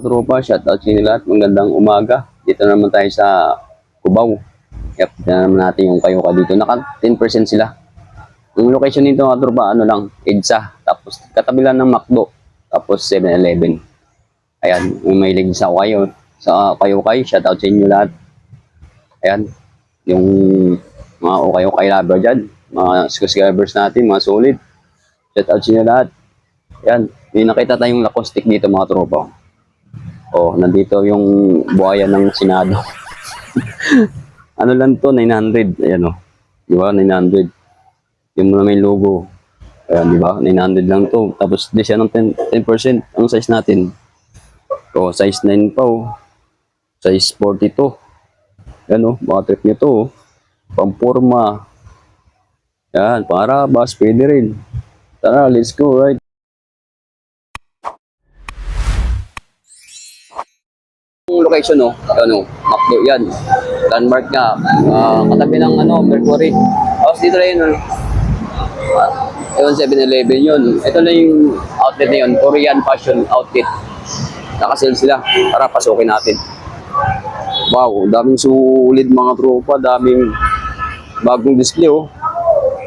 tropa, shoutout sa inyo lahat. Magandang umaga. Dito naman tayo sa Cubao. Yep, dito naman natin yung kayo dito. Naka 10% sila. Yung location nito mga tropa, ano lang, EDSA. Tapos katabi lang ng McDo. Tapos 7-Eleven. Ayan, yung may ligs ako kayo. Sa kayo shoutout sa inyo lahat. Ayan, yung mga okay lover dyan. Mga subscribers natin, mga solid. Shoutout sa inyo lahat. Ayan, may nakita tayong lakostik dito mga tropa. Oh, nandito yung buhaya ng Senado. Ano lang to, 900. Ayan oh. Di ba, 900. Yung muna may logo. Ayan, di ba, 900 lang to. Tapos di siya ng 10% ang size natin. Oh, size 9 pa oh. Size 42. Ayan oh, mga trip nyo to oh. Pamporma. Ayan, para bas, pwede rin. Tara, let's go, right? Location McDo yan. Landmark nga. Katabi ng Mercury. Tapos dito na yun. Ewan 7-Eleven yun. Ito na yung outlet na yun. Korean fashion outlet. Nakasale sila. Tara, pasukin natin. Wow, daming sulit mga tropa. Daming bagong display oh.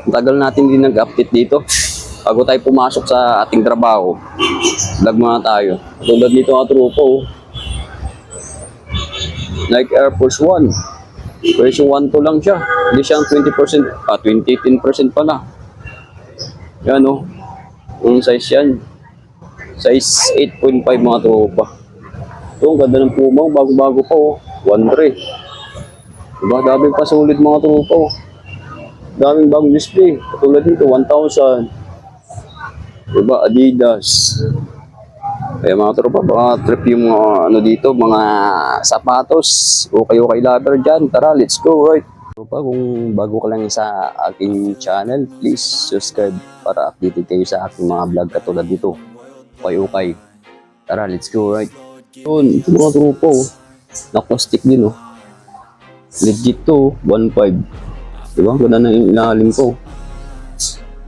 Tagal natin din nag-update dito. Bago tayo pumasok sa ating trabaho. Vlog muna tayo. Tulad nito mga tropa oh. Like Air Force One. Version 1 to lang siya. Hindi siyang 20%. 10% pala. Yan o. Yung size yan. Size 8.5 mga tropa. Ito, ang ganda ng Puma. Bago-bago pa o. 1.3. Diba? Daming pa solid mga tropa o. Daming bagong display. Katulad dito, 1,000. Diba? Adidas. Kaya mga tropa, baka trip yung mga dito, mga sapatos o kayo lover dyan. Tara, let's go, right? Tropa, kung bago ka lang sa aking channel, please subscribe para updated kayo sa aking mga vlog katulad dito. Okay. Tara, let's go, right? Yun, ito mga tropa, oh. Nakostik din, oh. Legit to, 1.5. Diba? Ganda na yung ilalim ko.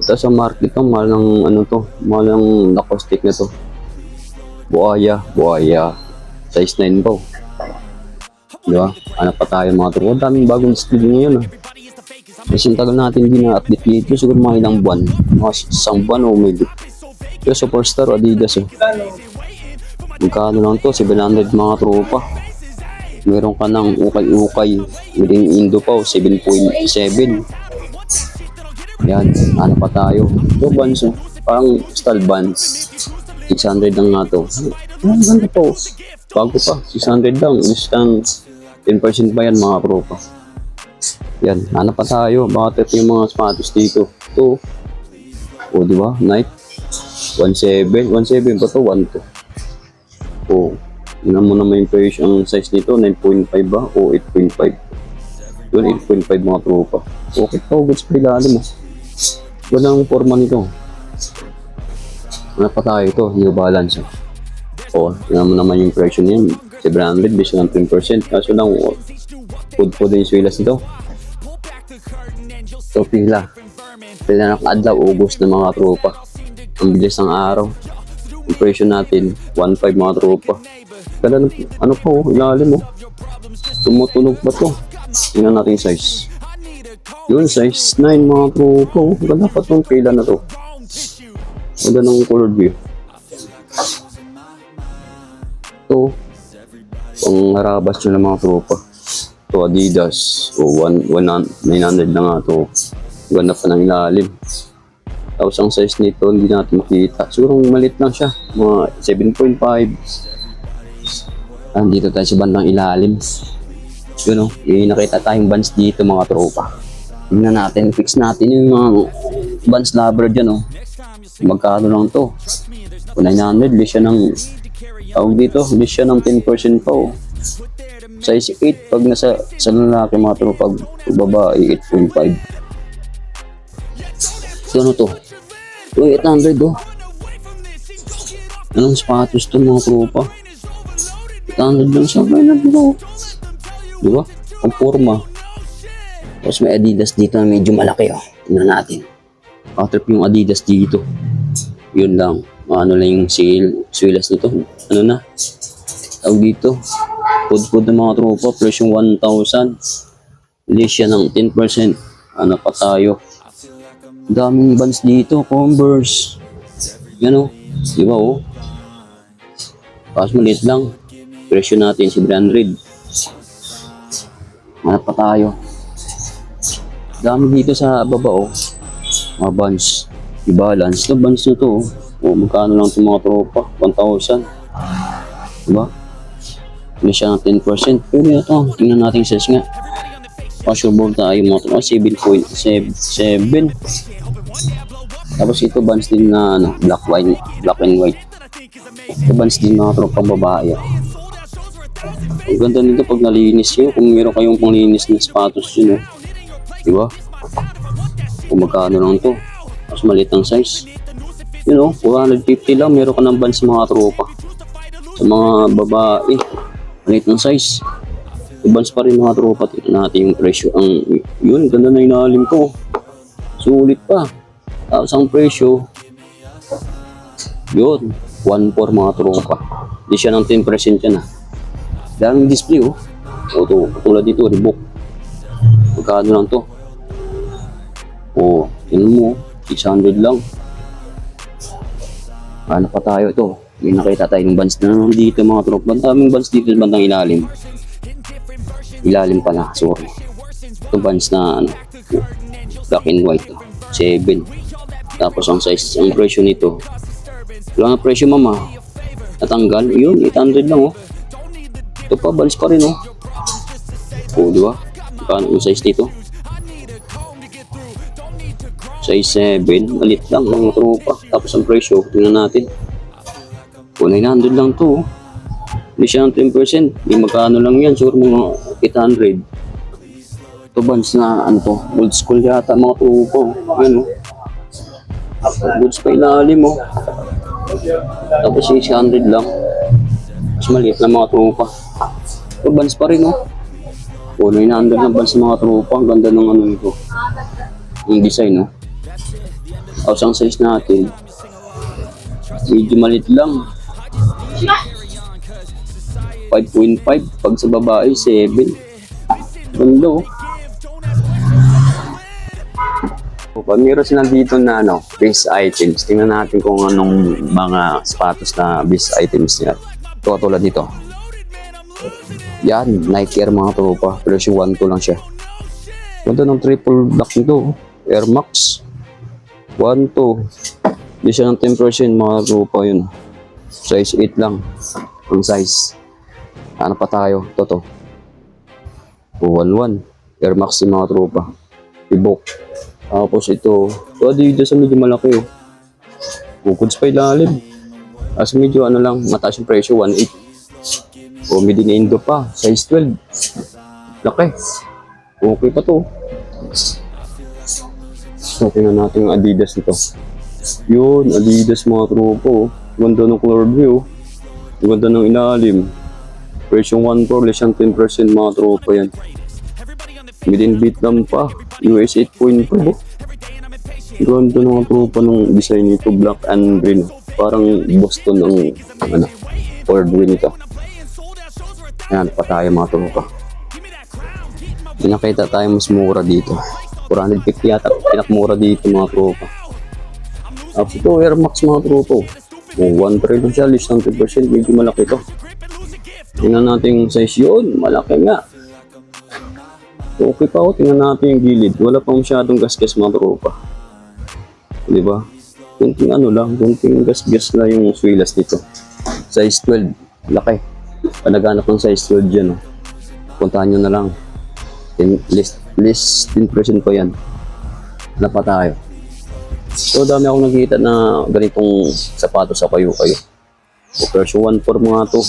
Ito sa market to, mahal ng mahal ng nakostik na to. Buhaya. Size 9 po. Diba? Anak pa tayo mga tropa. Daming bagong display ngayon. Kasi yung tagal natin din na-update dito. Siguro mga ilang buwan. Mga isang buwan o maybe. Yung Superstar Adidas. Oh. Magkano lang to? 700 mga tropa. Meron ka ng ukay. Within Indo pa. 7.7. Yan. Anak pa tayo. Ito bands. Oh. Parang style bands. 600 lang nga to. Ang ganda po. Bago pa. 600 lang. Isang 10% pa yan mga tropa. Yan. Hanap pa tayo. Bakit yung mga sapatos dito? Ito. O diba? Nike. 1.7. 1.7 pa to. 1.2. O. Yun mo naman yung price. Ang size nito. 9.5 ba? O 8.5. Yun 8.5 mga tropa. Okay po. Goods pa ilalim mo. Walang forma nito. Ano pa tayo ito? New Balance. O, tingnan mo naman yung presyo niyan. 700, bis ng 10%. Kaso lang, food po din yung swilas nito. So, pila na nakaadlaw, August na mga tropa. Ang bilis ng araw. Yung presyo natin, 1.5 mga tropa. Kaya ano po, ilalim mo. Tumutunog pa to. Tingnan natin yung size. Yun, size 9 mga tropa. Ganda pa itong pila na to. Ganda ng color view. Ito, pang harabas nyo ng mga tropa. Ito, Adidas. O, 900 na nga ito. Ganda pa ng ilalim. Tapos ang size nito, hindi natin makita. Siguro maliit lang siya. Mga 7.5. Dito tayo sa bandang ilalim. Yun o, nakita tayong bands dito mga tropa. Tingnan natin, fix natin yung mga bands lover dyan o. Magkano lang to? 900, list siya ng tawag dito, list siya ng 10% pa oh. Size 8 pag nasa sa lalaki mga tropa, pag babae 8.5. So ano to? Ito 800 oh. Anong sapatos to mga tropa? 800 lang siya, may nabilo. Diba? Ang forma. Tapos may Adidas dito na medyo malaki oh. Tingnan natin. Trip yung Adidas dito. Yun lang. Ano lang yung swilas nito. Ano na? tawag dito, food ng mga tropa, presyo 1,000. List siya ng 10%. Ano pa tayo? Daming bands dito, Converse. Yan o, di ba o? Kaso maliit lang. Presyo natin si 300. Ano pa tayo? Dami dito sa baba o. Mga bands. I-balance. Ito bands na to o. O, magkano lang itong mga tropa? 1,000. Diba? Hindi siya ng 10%. Pero ito, tingnan natin size nga. Casual tayo mga tropa. 7.7. Tapos ito bands din na ano, black and white. Ito bands din mga tropang babae. Ang ganda nito pag nalinis yun. Kung meron kayong panglinis na sapatos yun. Diba? Kung magkano lang to. Mas maliit ang size. You know, 450 lang. Meron ka ng bands mga tropa. Sa mga babae. Maliit ng size. Bands pa rin mga tropa. Tingnan natin yung presyo. Yun, ganda na inalim ko. Sulit pa. Tapos ang presyo. Yun. 1.4 mga tropa. Hindi siya ng 10% yan. Daming display oh. O to, tulad dito, Reebok. Magkano lang to? O, tingnan mo. 600 lang. Ano pa tayo ito? May nakita tayong bands na dito mga tropa. Daming bands dito sa bandang ilalim. Ilalim pala, sorry. Ito bands na ano, black and white. 7. Tapos ang size, ang presyo nito. Wala na presyo mama. Natanggal. Yun, 800 lang oh. Ito pa, bands pa rin oh. O, di ba? Magkano yung size dito? Size 7, malit lang mga tropa. Tapos ang presyo, tingnan natin. O, 900 lang to. Hindi siya ng 10%. Hindi magkano lang yan. Sure mga 800. Ito bands na, ano to, old school yata mga tropa. Yan o. Goods pa ilalim o. Tapos 600 lang. Mas maliit lang mga tropa. Ito bands pa rin o. O, 900 lang bands mga tropa. Ang ganda ng ano nito. Yung design o. Tapos ang size natin, medyo malit lang. 5.5. Pag sa babae, 7. Ganda oh. Meron sila dito na ano, base items. Tingnan natin kung anong mga sapatos na base items nila. Ito tulad dito. Yan, Nike Air mga tropa. Presyo 1.2 lang siya. Ganda ng triple black nito. Air Max. 1.2. Hindi siya ng 10% mga tropa yun. Size 8 lang. Ang size. Ano pa tayo? Ito to. 1.1. Air Max yung mga tropa. Reebok. Tapos ito. Dito sa medyo malaki oh. Bukods pa ilalim. As medyo ano lang. Mataas yung presyo. 1.8. O made in Indo pa. Size 12. Laki. Okay pa to. So, tingnan natin yung Adidas nito. Yun, Adidas mga tropa oh. Ganda ng color view. Ganda ng ilalim. Presyo 1.4, less than 10% mga tropa yan. Within Vietnam pa. US 8.5 oh. Ganda ng mga tropa ng design nito. Black and green. Parang Boston ang ano, color green nito. Ayan pa tayo mga tropa. Pinakita tayo mas mura dito. 450 yata. Pinakmura dito mga tropa. Tapos ito Air Max mga tropa. O 1.3 lang siya. Less than 10%. Medyo malaki to. Tingnan natin yung size yun. Malaki nga. Okay pa ako. Tingnan natin yung gilid. Wala pa masyadong gas-gas mga tropa. Diba? Kunting ano lang. Kunting gas-gas lang yung swilas dito. Size 12. Laki. Panaganap ng size 12 dyan. Oh. Puntahan nyo na lang. Less 10% pa yan. Ano pa tayo? So dami akong nakikita na ganitong sapatos sa kayo-kayo. O presyo 1.4 mga to.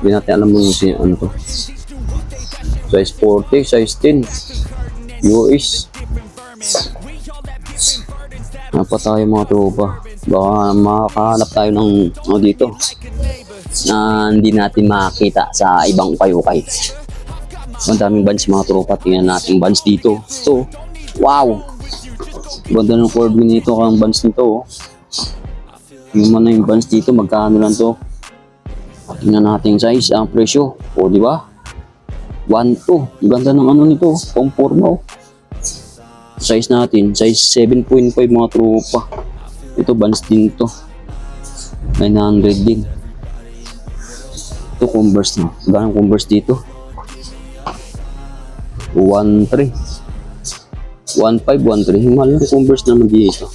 Hindi natin alam mo yung ano to. Size 40, size 10. US. Ano pa tayo mga tropa? Baka makakahanap tayo ng ano dito na hindi natin makakita sa ibang kayo-kayo. Ang daming bands mga tropa. Tingnan natin bands dito. Ito. Wow! Ganda ng cord nito ang bands nito. Yung man na yung bands dito. Magkano lang to? Tingnan natin size, ang presyo. O, di ba? 1.2. Ganda ng ano nito, pang-forma. Size natin, size 7.5 mga tropa. Ito, Vans din to. 900 din. Ito, Converse na. Ganang Converse dito? 1.3. 1.5, 1.3. Mahal yung Converse naman dito.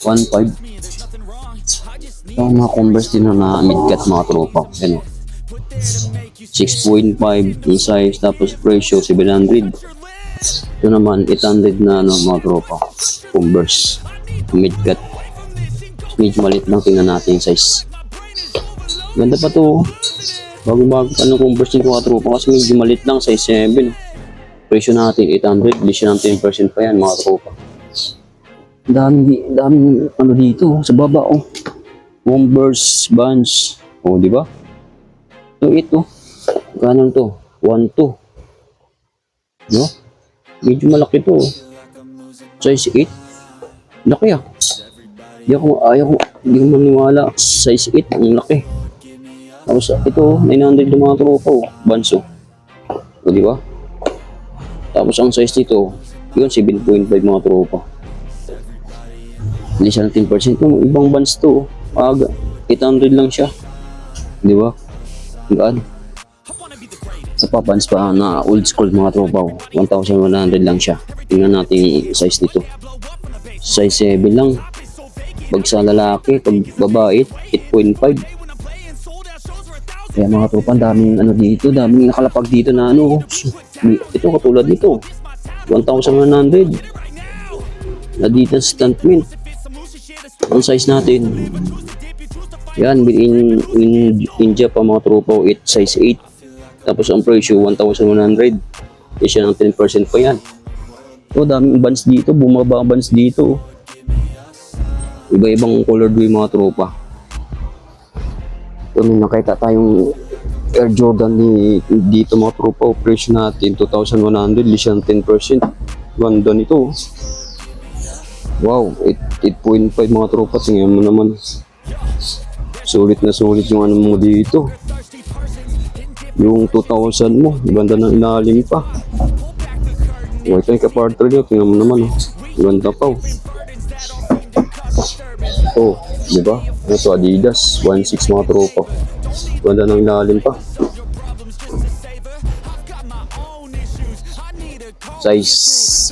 1.5. Ito, mga Converse din na mid-cut mga tropa. Ano? 6.5 yung size, tapos presyo 700. Ito naman 800 na ano, mga tropa. Converse mid-cut. Medyo malit lang, tingnan natin yung size. Ganda pa to. Bago-bago pa ng Converse yung mga tropa kasi medyo malit lang, size 7. Presyo natin 800, lisyo ng 10% pa yan mga tropa. Dami ano dito sa baba oh. Converse Vans. Oh, di ba? Ito. Ganun to. 1.2. No? Medyo malaki to. Size 8. Laki ah. Hindi ko maniwala. Size 8. Ang laki. Tapos ito, 900 yung mga tropa oh. Banso. O, di ba? Tapos ang size nito, yun 7.5 mga tropa. Hindi siya ng 10%. Yung ibang bands to, 800 lang siya. Di ba? Gaan. Sa papans pa na old school mga tropa, 1,100 lang siya. Tingnan natin yung size nito. Size 7 lang. Pag sa lalaki, pag babae, 8.5. Kaya mga tropa, daming ano dito, daming nakalapag dito na ano. Ito katulad nito, 1,100. Adidas Stuntman. Ang size natin, yan, in India pa mga tropa, size 8. Tapos ang presyo, 1,100. Kasi ng 10% pa yan. O, daming bands dito, bumaba ang bands dito. Iba-ibang colored yung mga tropa. Ito, may nakita tayong Air Jordan dito mga tropa. Presyo natin, 2,100, lisya ng 10%. Ganda nito. Wow, 8.5 mga tropa. Tingnan mo naman. Sulit na sulit yung ano mo dito. Yung 2,000 mo, ganda ng ilalim pa. O, ito yung kapartner nyo, tingnan mo naman. Ganda pa. Oh, di ba? Ito Adidas, 1.6 mga tropa. Ganda ng ilalim pa. Size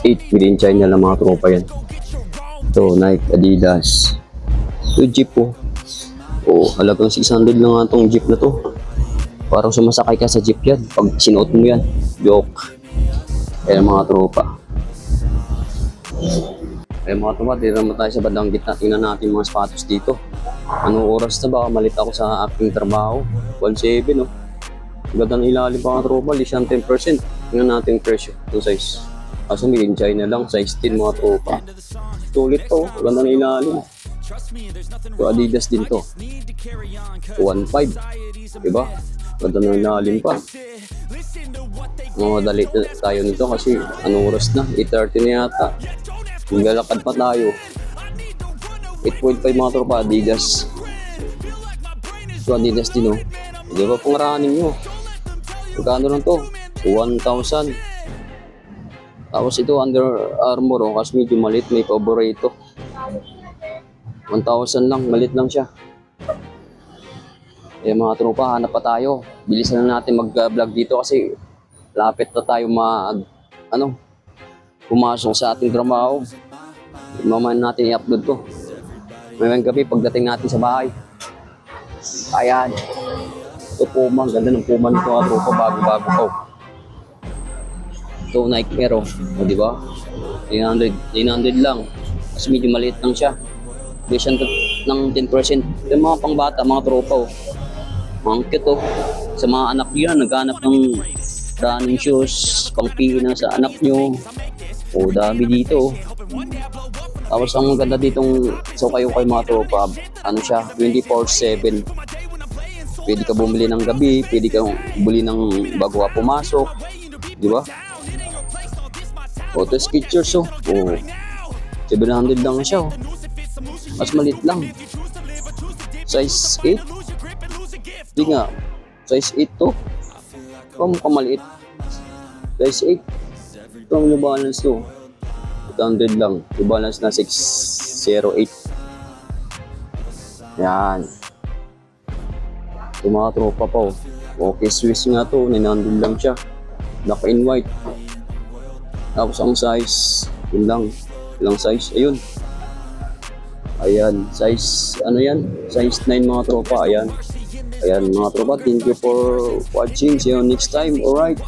8, within China lang mga tropa yan. Ito, Nike, Adidas. Ito Jeep po. Oh, halagang 600 lang nga itong Jeep na to. Parang sumasakay ka sa jeep yan pag sinuot mo yan. Joke. Ayan mga tropa. Ayan mga tropa, tira naman tayo sa bandang gitna. Tingnan natin mga sapatos dito. Anong oras na ba? Malit ako sa aking trabaho. 1.7 no. Ganda ng ilalim pa mga tropa. Lisyan 10%. Tingnan natin yung presyo. Yung size. Kaso may in China lang. Size 10 mga tropa. Tulit to. Ganda ng ilalim. Ito Adidas din to. 1.5. Diba? Ganda ng ilalim pa. Madali tayo nito kasi anong oras na? 8:30 na yata. Maglalakad pa tayo. 8.5 mga tropa, Adidas. Ito Adidas din oh. Di ba pong running nyo? Magkano lang to? 1,000. Tapos ito Under Armour oh, kasi medyo malit, may paborito. 1,000 lang, malit lang siya. Eh mga tropa, hanap pa tayo. Bilisan na natin mag-vlog dito kasi lapit na tayo pumasok sa ating trabaho. Mamaya natin i-upload to. Mayroon gabi pagdating natin sa bahay. Ayan. Ito Puma, ganda ng Puma nito mga tropa, bago-bago po. Ito Nike Air oh, di ba? 900 lang. Kasi medyo maliit lang siya. Bisyan ng 10%. Ito mga pangbata, mga tropa oh. Ang cute oh. Sa mga anak nyo yan, naghanap ng running shoes, pang-pina sa anak nyo. O, dami dito oh. Tapos ang ganda ditong kayo mga tropa, ano siya, 24/7. Pwede ka bumili ng gabi, pwede ka bumili ng bago ka pumasok. Di ba? O, ito Skechers oh. O, 700 lang siya oh. Mas maliit lang. Size 8. Hindi nga. Size 8 to. Kamaliit. Size 8. Ito ang New Balance to. 800 lang. New Balance na 608. Yan. Ito mga tropa pa oh. Okay, Swiss nga to. 900 lang siya. Black and white. Tapos ang size, yun lang. Ilang size? Ayun. Ayan. Size, ano yan? Size 9 mga tropa. Ayan. Ayan mga tropa. Thank you for watching. See you next time. Alright.